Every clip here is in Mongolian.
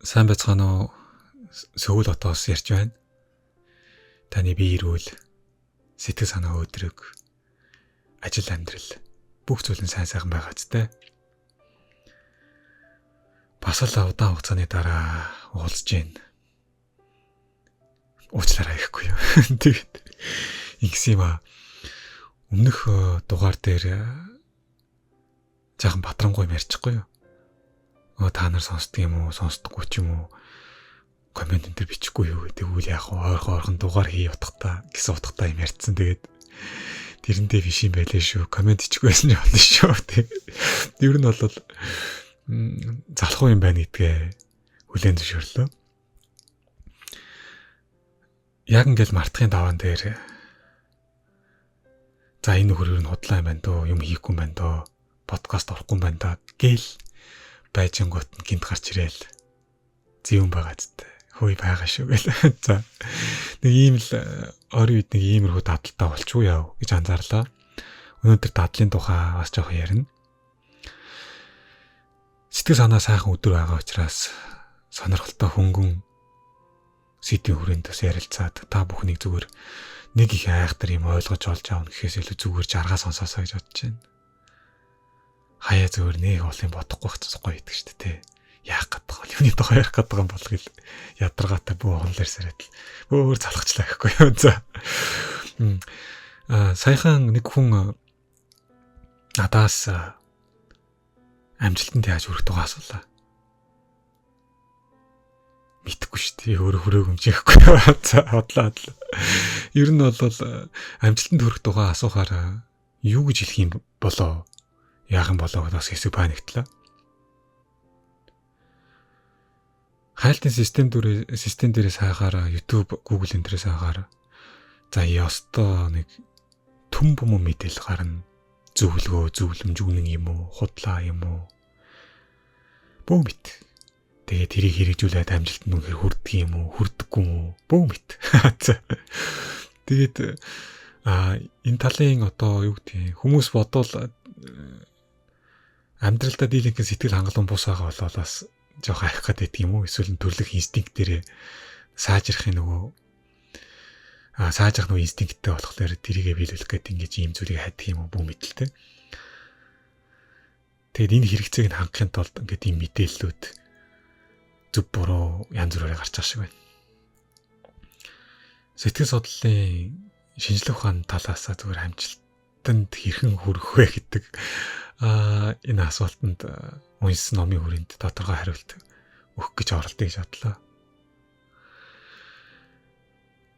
Сайн байцгаана уу? Сөүл отоос ярьж байна. Таны бие эрүүл, сэтгэл санаа өдрөг, ажил амьдрал бүх зүйл нь сайн байгаа ч тэ. Бас л удаан хугацааны дараа уулзж гин. Уучлаарай гэхгүй юу. Тэгээд ингэсэн юм аа. Өмнөх дугаар дээр жаахан батрангуй ярьчихгүй юу? Та нар сонсдог юм уу, сонсдоггүй ч юм уу? Комент энэ төр бичихгүй юу гэдэг үл яг ойрхон дугаар хий утгатай гэсэн утгатай юм ярьцсан. Тэгээд тэрэндээ биш юм байлээ шүү. Комент ичихгүй байсан ч болно шүү. Тэгээд ер нь бол залхуу юм байна гэдгээ хүлээн зөвшөөрлөө. Яг ингээл мартахын даваан дээр за энэ нөхөр нь худлаа юм байна дөө, юм хийхгүй юм байна дөө, подкаст орохгүй юм байна да гэл байжингууд нь гинт гарч ирээл зэвэн байгаа зү. Хөөе байгаа шүү гэл. За нэг ийм л орой үед нэг иймэрхүү дадалтай болчихгүй яав гэж анзаарлаа. Өнөөдөр дадлын тухай бас жоох ярина. Сэтгэл санаа сайхан өдөр байгаа учраас сонирхолтой хөнгөн сэдвийн хүрээнд бас ярилцаад та бүхнийг зүгээр нэг их айхтар юм ойлгож олж аавна гэхээс илүү зүгээр жаргаа сонсоосоо гэж бодож байна. Хаяа зүгээр нэг олон бодохгүй хэцүүхгүй байдаг шүү дээ. Яах гэдэг вэ? Юуны тухай ярих гэдэг юм бол гэл ядаргаатай бүү хонлоор сараад л өөр залхачлаа гэхгүй юу. За. Саяхан нэг хүн надаас амжилтанд яаж хүрэх тухай асуулаа. Мэдхгүй шүү дээ. Өөрөө хүрээгүй юм чихгүй. За бодлоо. Ер нь бол амжилтанд хүрэх тухай асуухаар юу гэж хэлэх юм болоо? Яах юм болоо гэдээс хэсэг паниклаа. Хайлтын систем дээрээс хайхаараа YouTube, Google энэ дээрээс хайхаараа за ёстой нэг түн бүм мэдээлэл гарна. Зөвлөмж үнэн юм уу, худлаа юм уу? Бөө мэд. Тэгээд тэрийг хэрэгжүүлээд амжилтанд үнэхээр хүрдэг юм уу, хүрдэггүй юм уу? Бөө мэд. Тэгээд энэ талын одоо юу гэдгийг хүмүүс бодвол амьдралдаа дийлэнх сэтгэл хангалуун бус байгаа болоо бас жоох айх гэдэг юм уу? Эсвэл төрлөх инстинкт дээр saajрахын нөгөө инстинкттэй болохоор тэрийгэ биелүүлэх гэдэг ингэж ийм зүйлийг хайдаг юм уу? Бүү мэдлээ. Тэгэд энэ хэрэгцээг нь хангахын тулд ингээд ийм мэдээллүүд зөв буруу янз бүрээр гарч байгаа шиг байна. Сэтгэл судлалын шинжлэх ухааны талаас зүгээр амжилтанд хэрхэн хүрэх вэ гэдэг энэ асуултанд уншсан номын хүрээнд тодорхой хариулт өгөх гэж оролдъё гэж бодлоо.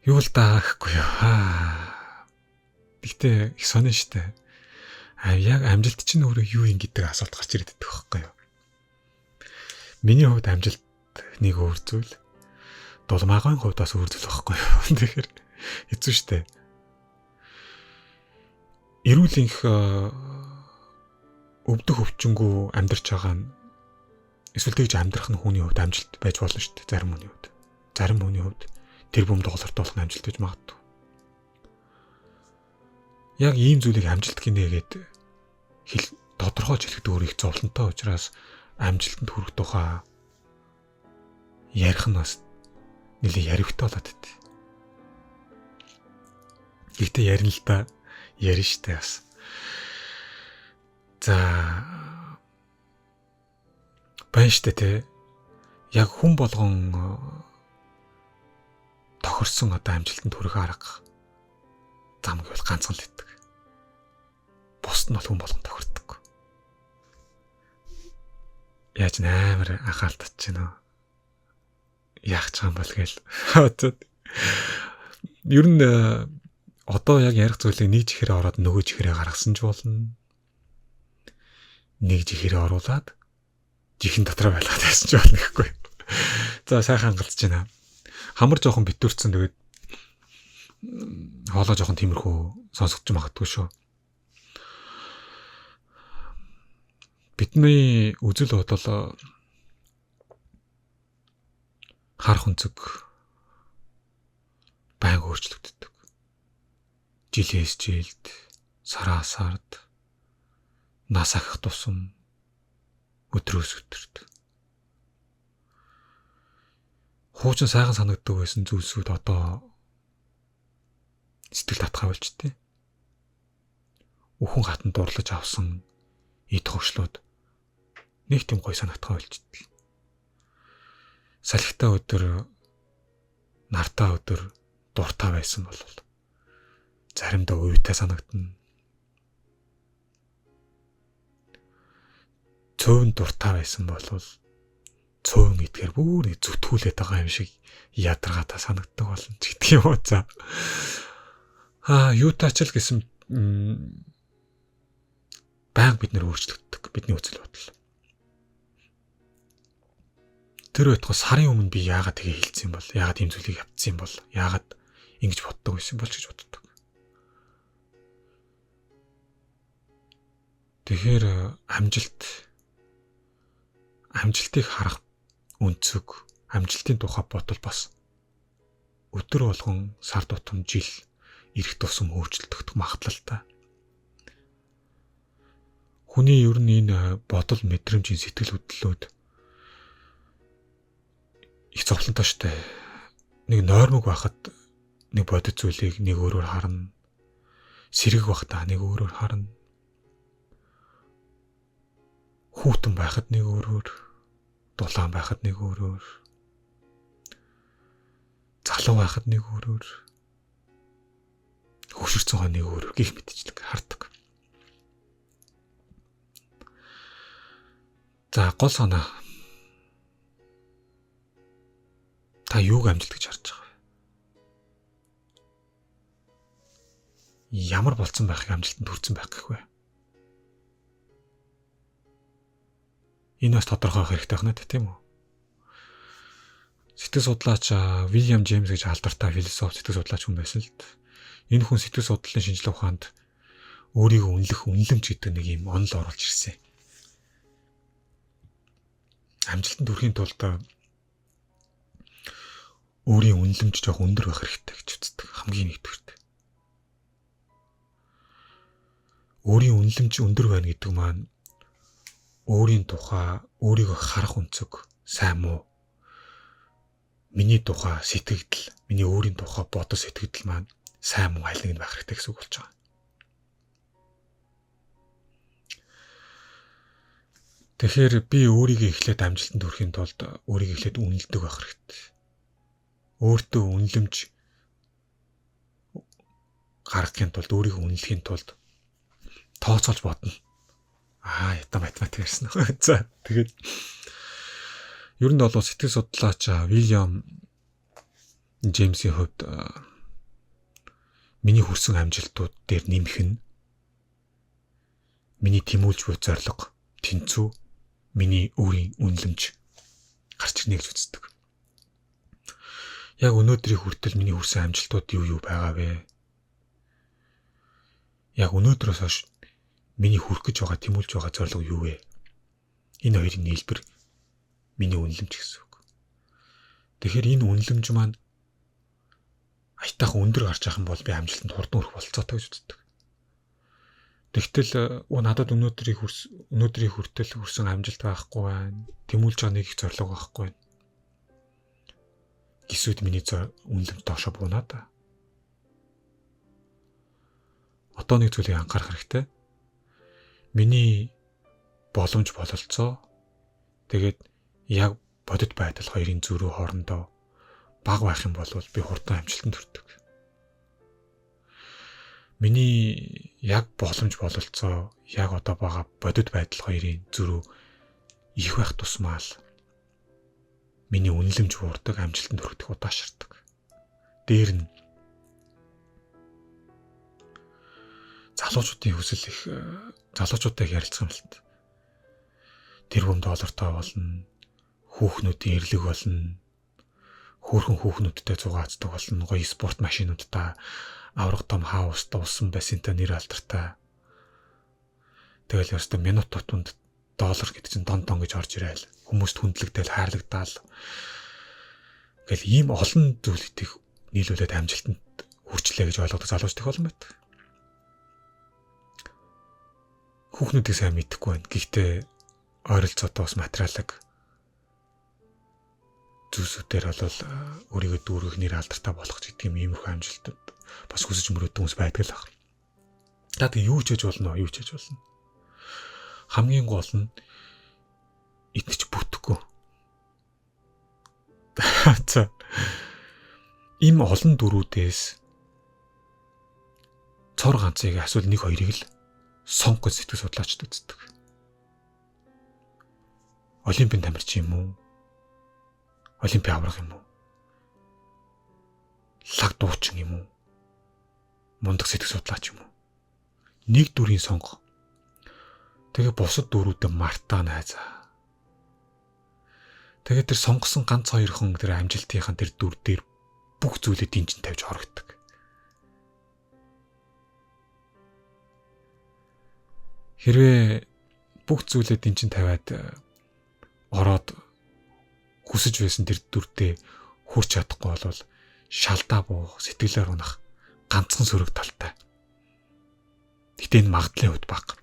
Юу л даахгүй юу. Гэхдээ их сонин штэ. Яг амжилт чинь өөрөө юу юм гэдэг асуулт гарч ирээд байдаг байхгүй юу. Миний хувьд амжилт нэг өөр зүйл. Дулмаагийн хувьд бас өөр зүйл байхгүй юу. Тэгэхээр хэцүү штэ. Эрүүлэнх өвдөх өвчнгөө амьдарч байгаа нь эсвэл тэгж амьдрах нь хүний хувьд амжилт байж болно шүү дээ. Зарим хүний хувьд. Зарим хүний хувьд тэр бүм доголорт болох нь амжилт гэж магадгүй. Яг ийм зүйлийг амжилт гинэ гэдэг тодорхойлж хэлэхэд өөр их зовлонтой учраас амжилтанд хүрэх тухай ярих нь бас нэлээд яривтай болоод байт. Гэхдээ ярина л да. Ярина штэ бас. За байна штэ те. Яг хүн болгон тохирсон одоо амжилтанд хүрэх арга зам гэвэл ганцхан л байдаг. Бусд нь бол хүн болгон тохирдог. Яаж нээр анхаарал татж байна уу? Яах ч юм бол гээл. Ер нь одоо яг ярих зүйлийг нэг чихээрээ ороод нөгөө чихээрээ гаргасан ч болно. Нэг чихээрээ оруулаад чихэн дотроо байлгаад байсан ч болно гэхгүй. За сайхан хангалтж байна. Хамар жоохон битүүрсэн тэгээд хоолой жоохон тиймэрхүү сонсогдож магадгүй шүү. Бидний үзэл бодол харах өнцөг байнга өөрчлөгддөг. Жилээс жилд, сараас сард нас ахих тусам өдрөөс өдөрт хуучин сайхан санагддаг байсан зүйлсүүд одоо сэтгэл татхай болчтой. Үхэн хатан дурлаж авсан эд хөвшлүүд нэг тийм гоё санагдхай болчтой. Салхитай өдөр, нартай өдөр дуртай байсан бол заримдаа уйтай санагдана. Цөөвн дуртай байсан бол цөөвн идгээр бүр нэг зүтгүүлээд байгаа юм шиг ядаргаатай санагддаг болно ч гэдэг юм уу. За. Юутаач л гэсэн байнга бид нэр өөрчлөгддөг бидний үзэл бодол. Тэр байтугай сарын өмнө би яагаад тэгээ хэлсэн бол, яагаад ийм зүйлийг явуулсан бол, яагаад ингэж боддог байсан бол гэж боддог. Тэгэхээр амжилтыг харах өнцөг, амжилтын тухай бодол бас өдөр болгон сар тутам жил ирэх тусам өөрчлөгдөх магадлалтай. Хүний ер нь энэ бодол, мэдрэмжийн сэтгэл хөдлөлүүд их зовлонтой штэ. Нэг нойрмог байхад нэг бодит зүйлийг нэг өөрөөр харна. Сэрэг байхдаа нэг өөрөөр харна. Хүүтэн байхад нэг өөрөөр, дулаан байхад нэг өөрөөр, залуу байхад нэг өөрөөр, хөвшөрцөн хой нэг өөрөөр гих мэдчихлэг хардаг. За гол санаа. Та юуг амжилт гэж харж байгаа вэ? Ямар болцсон байхыг амжилтанд хүрсэн байх гэх вэ? Энэ бас тодорхой хэрэгтэй байна тийм үү? Сэтгэл судлаач Вильям Джеймс гэж алдартай философ, сэтгэл судлаач хүн байсан л д. Энэ хүн сэтгэл судлалын шинжилгээ ухаанд өөрийгөө үнэлэх үнэлэмж гэдэг нэг юм онол оруулж ирсэн. Амжилтанд хүрэхийн тулд өөрийн үнэлэмж жоох өндөр байх хэрэгтэй гэж үздэг. Хамгийн нэгдүгürt. Өөрийн үнэлэмж өндөр байна гэдэг маань өөрийн тухай өөрийгөө харах өнцөг сайн муу, миний тухай сэтгэгдэл, миний өөрийн тухай бодол сэтгэгдэл маань сайн муу аль нэг нь байх хэрэгтэй гэсэн үг болж байгаа. Тэгэхээр би өөрийгөө эхлээд амжилтанд хүрэхийн тулд өөрийгөө эхлээд үнэлдэг байх хэрэгтэй. Өөртөө үнэлэмж гаргахын тулд, өөрийгөө үнэлэхийн тулд тооцоолж бодно. Ята математик гэсэн. За тэгээд ер нь бол сэтгэл судлаач Вильям Джеймсийн хувьд миний хүрсэн амжилтууд дээр нэмэх нь миний тэмүүлж буй зорилго, тэнцүү, миний өөрийн үнэлэмж гарч ирнэ гэж үздэг. Яг өнөөдрийн хүртэл миний хүрсэн амжилтууд юу байгаа вэ? Яг өнөөдрөөс хойш миний хүрэх гэж байгаа, тэмүүлж байгаа зорилго юу вэ? Энэ хоёрын нийлбэр миний үнэлэмж гэсэн үг. Тэгэхээр энэ үнэлэмж маань аятайхан өндөр гарч байгаа юм бол би амжилтанд хурдан хүрэх болцоотой гэж үздэг. Тэгтэл надад өнөөдрийн хүртэл хүрсэн амжилт байхгүй байна. Тэмүүлж байгаа нэг их зорилго байхгүй байна. Гисүүд миний үнэлэмж доошо буунаа да. Одоо нэг зүйлийг анхаарах хэрэгтэй. Миний боломж бололцоо тэгээд яг бодит байдал хоёрын зөрүү хоорондоо бага байх юм бол би хурдан амжилтанд хүрдэг. Миний яг боломж бололцоо яг одоо байгаа бодит байдал хоёрын зөрүү их байх тусмаа л миний үнэлэмж буурдаг, амжилтанд хүрэх удаашрдаг. Дээр нь залуучуудын хүсэл их залуучуудтай ярилцах юм л та. Тэрбум доллартай болно. Хүүхнүүдийн эрлэг болно. Хөөрхөн хүүхнүүдтэй зугаацдаг болно. Гоё спорт машинуудтай, авраг том хаустай, усан бассейнтай, нэр алдартай. Тэгэл ястаа минут тутамд доллар гэдэг чинь дон гэж орж ирээл. Хүмүүст хүндлэгдээл, хайрлагдаал. Ингээл ийм олон зүйлүүдийг нийлүүлээд амжилтанд хүрчлээ гэж ойлгодог залуучдын олон байдаг. Хүүхнүүдийг сайн мэдэхгүй байна. Гэхдээ ойролцоотоо бас материалыг зүйлсүүдээр бол өөрийгөө дүүргэх нэр алдартай болгох гэдэг юм иймэрхүү амжилтад бас хүсэж мөрөөддөг хүмүүс байдаг л байна. За тэг юу ч хийж болно. Хамгийн гол нь итгэж бүтэхгүй. За ийм олон дүрүүдээс цор ганцыг асуул нэг хоёрыг л сонгох гэж сэтгэл судлаачд үздэг. Олимпийн тамирчин юм уу? Олимпийн авраг юм уу? Лаг дуучин юм уу? Мундаг сэтгэл судлаач юм уу? Нэг дүрийн сонгох. Тэгээ бусад дүрүүдэд мартаа найзаа. Тэгээ тэр сонгосон ганц хоёрхан тэр амжилтынхан тэр дүр дээр бүх зүйлээ динжин тавьж хорогддог. Хэрвээ бүх зүйлээ динжин тавиад ороод хүсэж байсан тэр дүрдээ хүрч чадахгүй бол шалдаа буух, сэтгэлээр унах ганцхан сөрөг талтай. Гэтэ энэ магадлалын хувьд бага.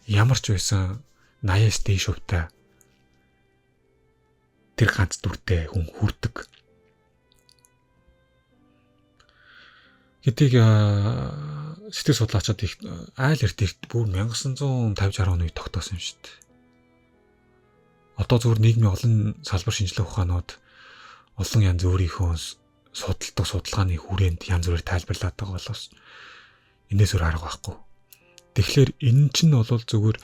Ямар ч байсан 80-аас дээш хувьтай тэр ганц дүрдээ хүн хүрдэг. Гэдгийг сэтгэл судлаачид их айл эрт бүр 1950-60 оны үед тогтоосон юм шүү дээ. Одоо зөвхөн нийгмийн олон салбар шинжилгээ ухаанууд олон янз өөрийнхөө судалдаг судалгааны хүрээнд янз бүрээр тайлбарлаад байгаа болоос энэс өөр арга байхгүй. Тэгэхээр энэ чинь бол зүгээр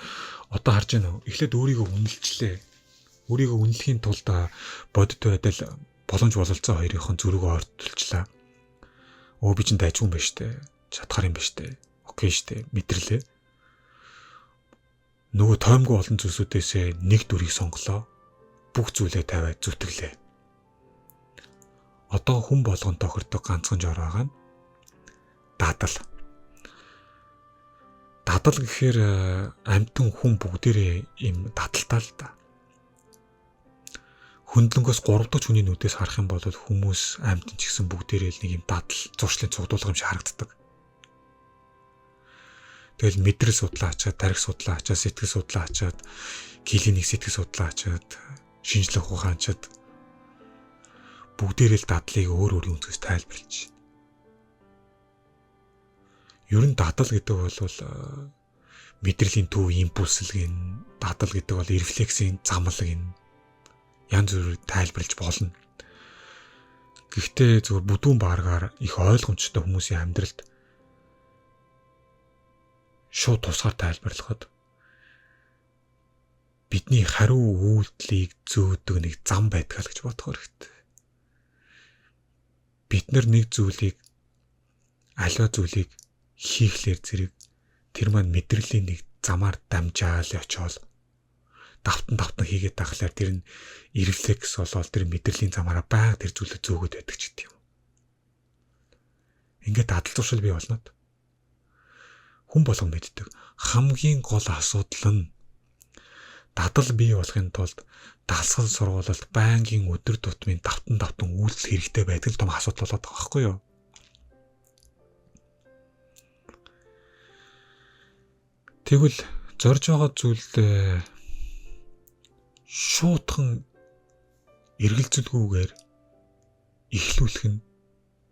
одоо харж байна уу? Эхлээд өөрийгөө үнэлчлээ. Өөрийгөө үнэлэхийн тулд бодит байдал боломж бололцоо хоёрын зүрхөө ойртолчлаа. Өө би чинь дайчгүй юм байна штэ. Чадхаар юм байна штэ. Окей штэ. Мэдэрлээ. Нөгөө тоймгүй олон зүйлсүүдээс нэг дүрийг сонголоо. Бүх зүйлээ тавиад зүтгэлээ. Одоо хүн болгон тохирдог ганцхан жор байгаа нь дадал. Дадал гэхээр амьтан хүн бүгдээрээ им дадалтай л да. Хөндлөнгөөс 3 дахь хүний нүдээс харах юм бол хүмүүс амьтан ч гэсэн бүгдээрээ л нэг юм дадал зуршлын цугдуулга юм шиг харагддаг. Тэгэл мэдрэл судлаачаад, тарих судлаачаад, сэтгэл судлаачаад, клиник сэтгэл судлаачаад, шинжлэх ухаанчаад бүгдээрээ л дадлыг өөр өөрийн үнцгээс тайлбарлаж. Ер нь дадал гэдэг бол мэдрэлийн төв импульслэг ин, дадал гэдэг бол рефлексийн замлаг ин янз бүрээр тайлбарлаж болно. Гэхдээ зөвхөн бүдүүн бааргаар их ойлгомжтой хүмүүсийн амьдралд шууд тусгаар тайлбарлахад бидний хариу үйлдэлийг зөөдөг нэг зам байдгаа л гэж бодох хэрэгтэй. Бид нар нэг зүйлийг аливаа зүйлийг хийхлээр зэрэг тэр маань мэдрэлийн нэг замаар дамжаал очоод давтан хийгээд тахлаар тэр нь рефлекс болоод тэр мэдрэлийн замаараа байнга тэр зүйлээ зөөгöd байдаг ч гэдэг юм. Ингээд дадал зуршил бий болнод хүн болгон мэддэг. Хамгийн гол асуудал нь дадал бий болохын тулд дасгал сургуулалт байнгын өдөр тутмын давтан үйлдэл хэрэгтэй байдаг том асуудал болоод байгаа байхгүй юу? Тэгвэл зорж байгаа зүйлдээ шуудхан эргэлзэлгүйгээр эхлүүлэх нь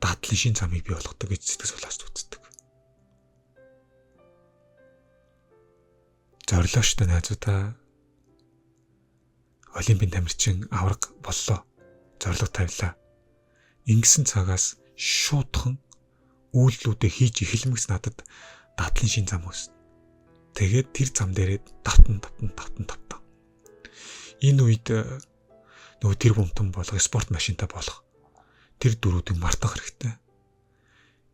дадлын шин замыг бий болгодог гэж сэтгэл судлаач үздэг. Зорилоо штэ найзуудаа. Олимпийн тамирчин авраг боллоо. Зорилго тавилаа. Ингэсэн цагаас шуудхан үйлдэлүүдээ хийж эхлэмэгс надад дадлын шин зам үүснэ. Тэгээд тэр зам дээрээ давтан. Энэ үед нөгөө тэр бомтон болох, спорт машинтай болох тэр дөрүүдийг мартах хэрэгтэй.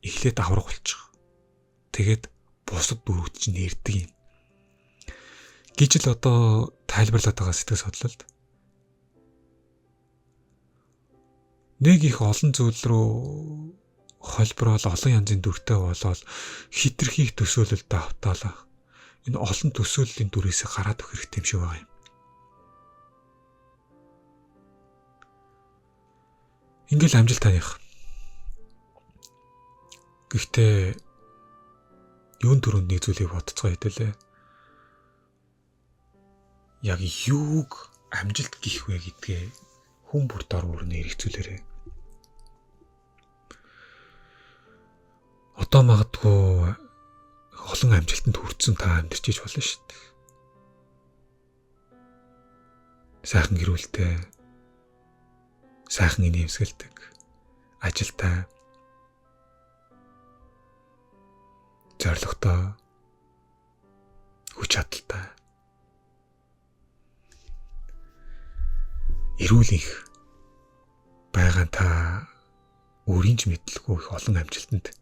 Эхлээд авраг болчих. Тэгээд бусад дөрүүд чинь нэрдэг юм. Гэж л одоо тайлбарлаад байгаа сэтгэл судлалд нэг их олон зүйл рүү холборол олон янзын дүртэй болоод хитрхи их төсөөлөлд автаалаа. Энэ олон төсөөллийн дүрээс гараад өгөх хэрэгтэй юм шиг байгаа юм. Ингээл амжилт таних. Гэхдээ юун төрөнд нэг зүйлийг бодцгоо хэдэлээ. Яг юуг амжилт гэх вэ гэдгээ хүн бүр дор бүрнээ эргцүүлээрэй. Одоо магадгүй олон амжилтанд хүрсэн та амьдарч иж болно шүү дээ. Сайхан гэр бүлтэй, сайхан инээмсэгэлдэг, ажилтай, зоригтой, хүч чадалтай, эрүүл их байгаа та өөрийн ч мэдлгүй их олон амжилтанд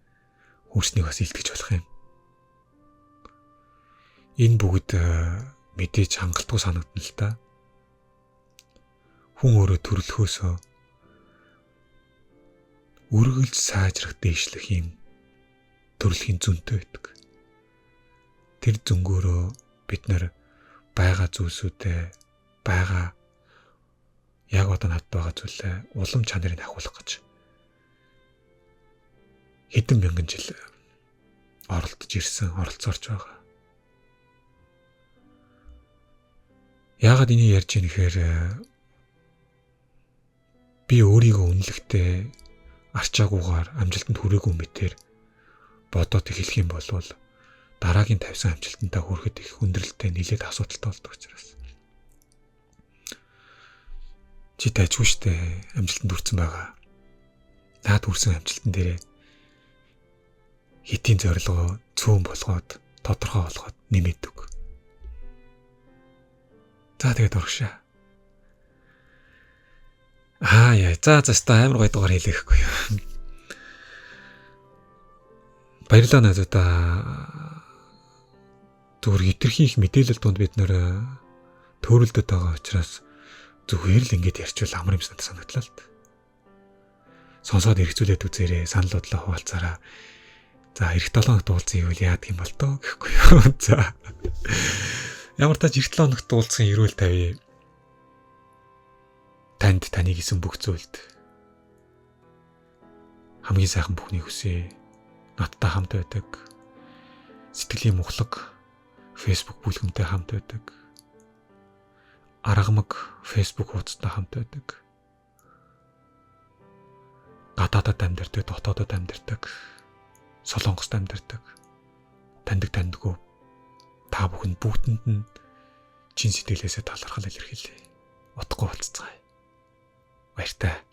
хүрснийг бас илтгэж болох юм. Энэ бүгд мэдээж хангалтгүй санагдана л та. Хүн өөрөө төрлөхөөсөө үргэлж сайжрах дээшлэх юм төрөлхийн зөнтэй байдаг. Тэр зөнгөөрөө бид нар байгаа зүйлсүүдээ байгаа яг одоо надад байгаа зүйлээ улам чанарыг ахиулах гэж хэдэн мянган жил оролдож ирсэн, оролцоорч байгаа. Яагаад энийг ярьж ийм гэхээр би өөрийгөө үнэлэхдээ арчаагүйгээр амжилтанд хүрээгүй мэтэр бодоод эхлэх юм бол дараагийн тавьсан амжилтандаа хүрэхэд их хүндрэлтэй нэлээд асуудалтай болдог учраас. Чи тайжгүй штэ амжилтанд хүрсэн байгаа. Наад хүрсэн амжилтан дээрээ хитийн зорилгоо цөөн болгоод тодорхой болгоод нэмэдэг. За тэгээд урагшаа. За амар гоё дугаар хэлэхгүй юу. Баярлалаа нададаа. Зүгээр хитрхи их мэдээлэл донд бид нэр төөрөлдөд байгаа учраас зүгээр л ингэж ярьчвал амар юм санагдлаа л та. Сонсоод хэрэгцүүлээд үзээрэй, санал бодлоо хуваалцаараа. За эх 7 хоногт уулзсан юм яадаг юм бол тоо гэхгүй юу. За. Ямар тач эх 7 хоногт уулзсан эрүүл тавь. Танд таны гэсэн бүх зүйлд хамгийн сайхан бүхнийг хүсье. Надтай хамт байдаг. Сэтгэлийн мухлаг Facebook бүлгэмтэй хамт байдаг. Аргамаг Facebook хуудастай хамт байдаг. Гадаадад амьдардаг, дотоодод амьдардаг, Солонгост амьдардаг. Тандгүй та бүгдэнд нь чин сэтгэлээсээ талархал илэрхийлье. Утгагүй болцгаая. Баяртай.